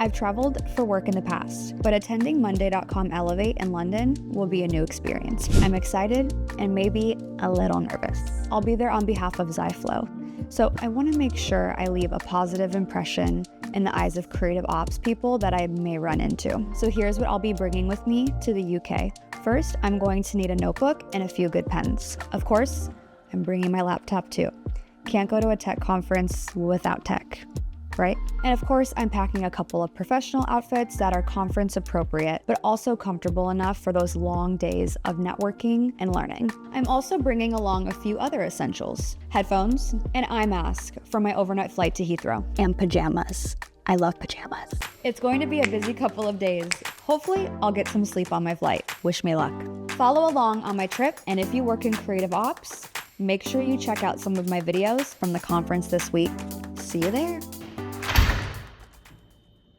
I've traveled for work in the past, but attending Monday.com Elevate in London will be a new experience. I'm excited and maybe a little nervous. I'll be there on behalf of Ziflow, so I want to make sure I leave a positive impression in the eyes of creative ops people that I may run into. So here's what I'll be bringing with me to the UK. First, I'm going to need a notebook and a few good pens. Of course, I'm bringing my laptop too. Can't go to a tech conference without tech, right? And of course, I'm packing a couple of professional outfits that are conference appropriate, but also comfortable enough for those long days of networking and learning. I'm also bringing along a few other essentials: headphones, an eye mask for my overnight flight to Heathrow, and pajamas. I love pajamas. It's going to be a busy couple of days. Hopefully, I'll get some sleep on my flight. Wish me luck. Follow along on my trip, and if you work in creative ops, make sure you check out some of my videos from the conference this week. See you there.